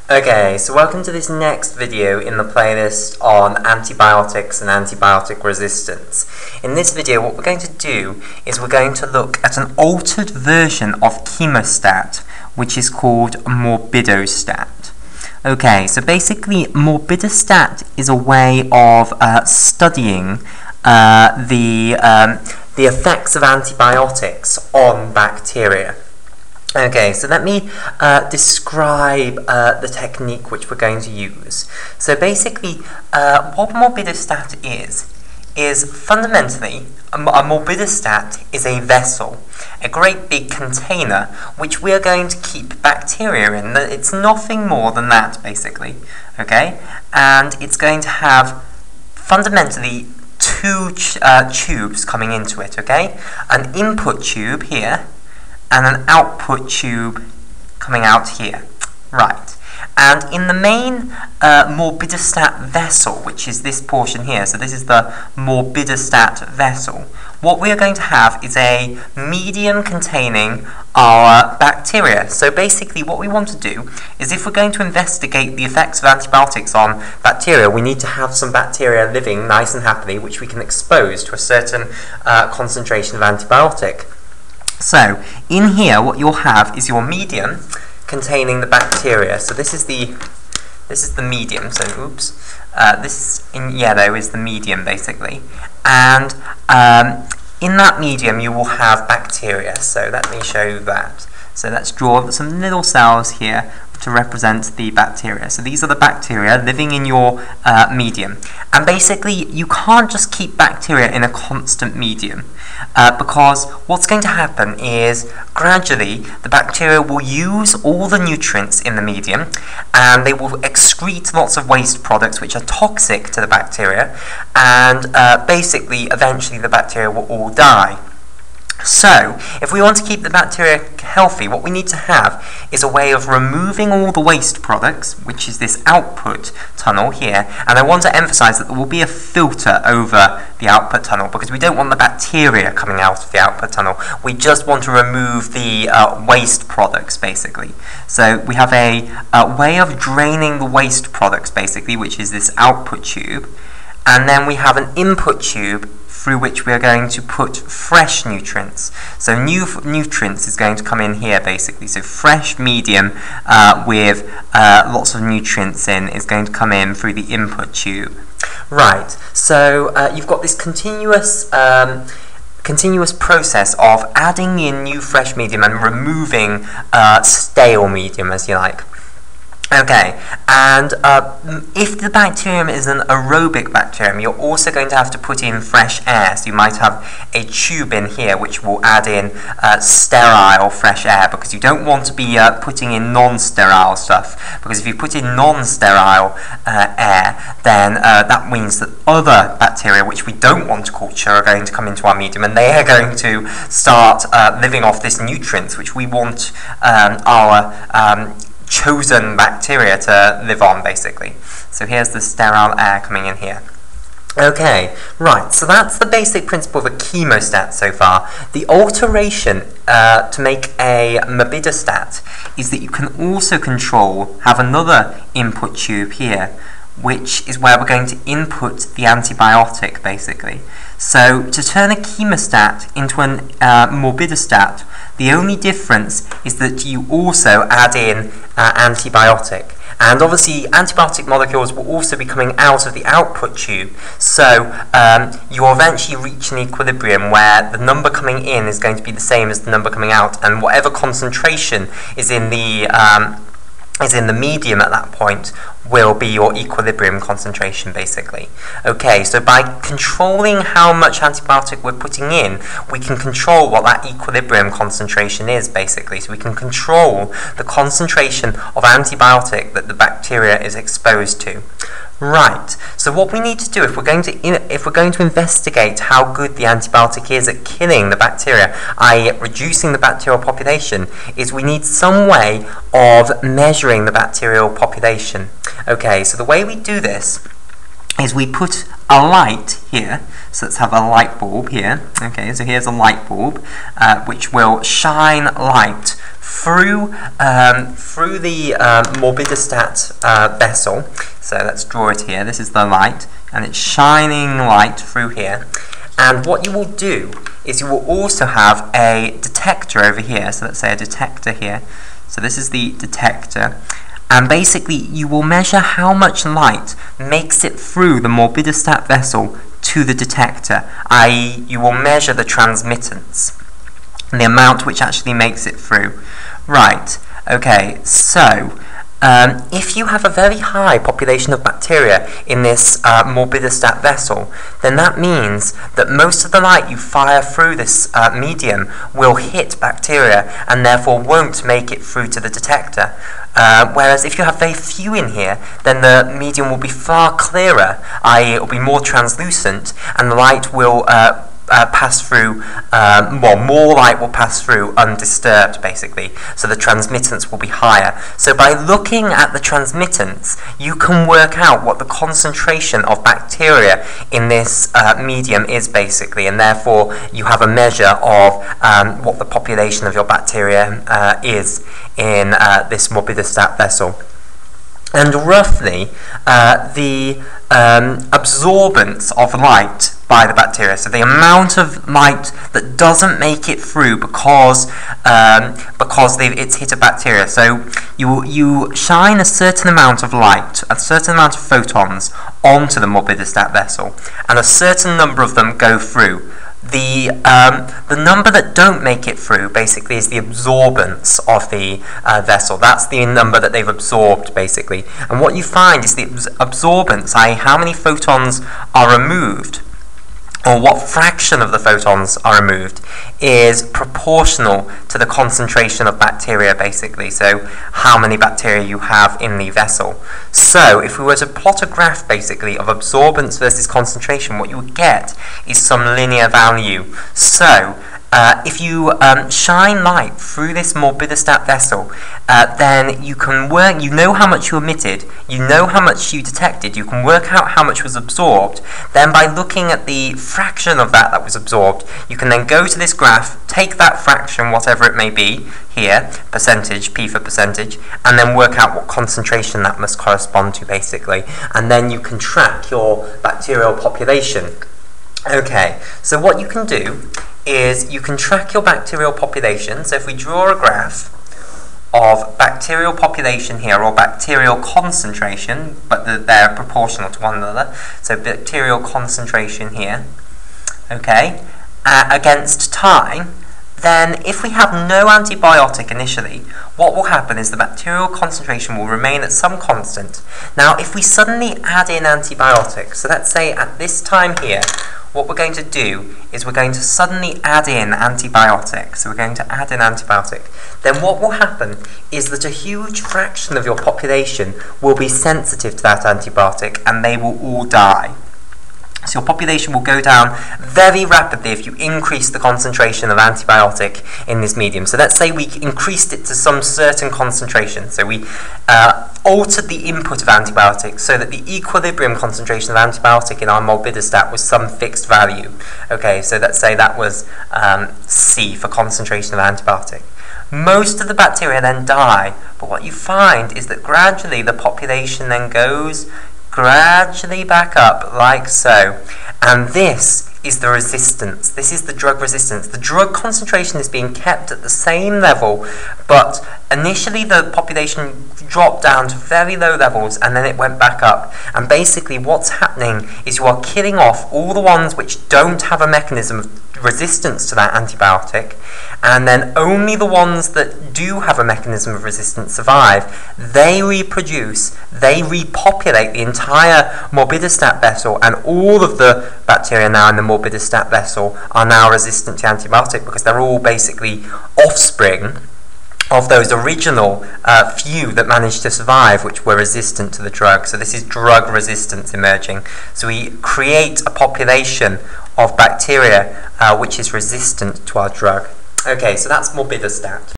Okay, so welcome to this next video in the playlist on antibiotics and antibiotic resistance. In this video, what we're going to do is we're going to look at an altered version of chemostat, which is called Morbidostat. Okay, so basically Morbidostat is a way of studying the effects of antibiotics on bacteria. Okay, so let me describe the technique which we're going to use. So basically, what Morbidostat is fundamentally, a Morbidostat is a vessel, a great big container, which we are going to keep bacteria in. It's nothing more than that, basically, okay? And it's going to have, fundamentally, two tubes coming into it, okay? An input tube here, and an output tube coming out here. Right. And in the main Morbidostat vessel, which is this portion here, so this is the Morbidostat vessel, what we are going to have is a medium containing our bacteria. So basically what we want to do is, if we're going to investigate the effects of antibiotics on bacteria, we need to have some bacteria living nice and happily, which we can expose to a certain concentration of antibiotic. So, in here, what you'll have is your medium containing the bacteria. So this is the medium. So, oops, this in yellow is the medium, basically. And in that medium, you will have bacteria. So let me show you that. So let's draw some little cells here to represent the bacteria. So these are the bacteria living in your medium. And basically, you can't just keep bacteria in a constant medium, because what's going to happen is, gradually, the bacteria will use all the nutrients in the medium, and they will excrete lots of waste products which are toxic to the bacteria, and basically, eventually, the bacteria will all die. So, if we want to keep the bacteria healthy, what we need to have is a way of removing all the waste products, which is this output tunnel here. And I want to emphasize that there will be a filter over the output tunnel, because we don't want the bacteria coming out of the output tunnel. We just want to remove the waste products, basically. So we have a way of draining the waste products, basically, which is this output tube. And then we have an input tube through which we are going to put fresh nutrients. So new nutrients is going to come in here, basically. So fresh medium with lots of nutrients in is going to come in through the input tube. Right, so you've got this continuous process of adding in new fresh medium and removing stale medium, as you like. Okay, and if the bacterium is an aerobic bacterium, you're also going to have to put in fresh air. So you might have a tube in here which will add in sterile fresh air, because you don't want to be putting in non-sterile stuff, because if you put in non-sterile air, then that means that other bacteria which we don't want to culture are going to come into our medium, and they are going to start living off this nutrients which we want our chosen bacteria to live on, basically. So here's the sterile air coming in here. Okay, right, so that's the basic principle of a chemostat so far. The alteration to make a Morbidostat is that you can also have another input tube here, which is where we're going to input the antibiotic, basically. So to turn a chemostat into an Morbidostat, the only difference is that you also add in antibiotic. And obviously, antibiotic molecules will also be coming out of the output tube. So you will eventually reach an equilibrium where the number coming in is going to be the same as the number coming out, and whatever concentration is in the medium at that point will be your equilibrium concentration, basically. Okay, so by controlling how much antibiotic we're putting in, we can control what that equilibrium concentration is, basically. So we can control the concentration of antibiotic that the bacteria is exposed to. Right, so what we need to do if we're going to investigate how good the antibiotic is at killing the bacteria, i.e. reducing the bacterial population, is we need some way of measuring the bacterial population. Okay, so the way we do this is we put a light here. So let's have a light bulb here. Okay, so here's a light bulb which will shine light through the Morbidostat vessel. So let's draw it here. This is the light, and it's shining light through here. And what you will do is you will also have a detector over here. So let's say a detector here. So this is the detector. And basically, you will measure how much light makes it through the Morbidostat vessel to the detector, i.e. you will measure the transmittance, and the amount which actually makes it through. Right, okay, so if you have a very high population of bacteria in this Morbidostat vessel, then that means that most of the light you fire through this medium will hit bacteria and therefore won't make it through to the detector. Whereas if you have very few in here, then the medium will be far clearer, i.e. it will be more translucent, and the light will pass through, more light will pass through undisturbed, basically, so the transmittance will be higher. So by looking at the transmittance, you can work out what the concentration of bacteria in this medium is, basically, and therefore you have a measure of what the population of your bacteria is in this Morbidostat vessel. And roughly, the absorbance of light by the bacteria, so the amount of light that doesn't make it through because it's hit a bacteria. So you shine a certain amount of light, a certain amount of photons onto the Morbidostat vessel, and a certain number of them go through. The number that don't make it through basically is the absorbance of the vessel. That's the number that they've absorbed, basically. And what you find is the absorbance, i.e. how many photons are removed, or what fraction of the photons are removed, is proportional to the concentration of bacteria, basically. So how many bacteria you have in the vessel. So if we were to plot a graph, basically, of absorbance versus concentration, what you would get is some linear value. So if you shine light through this Morbidostat vessel, then you can work, you know how much you emitted, you know how much you detected, you can work out how much was absorbed. Then by looking at the fraction of that was absorbed, you can then go to this graph, take that fraction, whatever it may be, here, percentage, P for percentage, and then work out what concentration that must correspond to, basically. And then you can track your bacterial population. Okay, so what you can do is you can track your bacterial population. So if we draw a graph of bacterial population here, or bacterial concentration, but they're proportional to one another, so bacterial concentration here, okay, against time, then if we have no antibiotic initially, what will happen is the bacterial concentration will remain at some constant. Now, if we suddenly add in antibiotics, so let's say at this time here, what we're going to do is we're going to suddenly add in antibiotics. So we're going to add in antibiotic. Then what will happen is that a huge fraction of your population will be sensitive to that antibiotic, and they will all die. So your population will go down very rapidly if you increase the concentration of antibiotic in this medium. So let's say we increased it to some certain concentration. So we altered the input of antibiotics so that the equilibrium concentration of antibiotic in our Morbidostat was some fixed value. Okay, so let's say that was C for concentration of antibiotic. Most of the bacteria then die, but what you find is that gradually the population then goes gradually back up, like so. And this is the resistance. This is the drug resistance. The drug concentration is being kept at the same level, but initially the population dropped down to very low levels, and then it went back up. And basically what's happening is you are killing off all the ones which don't have a mechanism of resistance to that antibiotic, and then only the ones that do have a mechanism of resistance survive. They reproduce, they repopulate the entire Morbidostat vessel, and all of the bacteria now in the Morbidostat vessel are now resistant to antibiotic, because they're all basically offspring of those original few that managed to survive, which were resistant to the drug. So this is drug resistance emerging. So we create a population of bacteria which is resistant to our drug. Okay, so that's Morbidostat.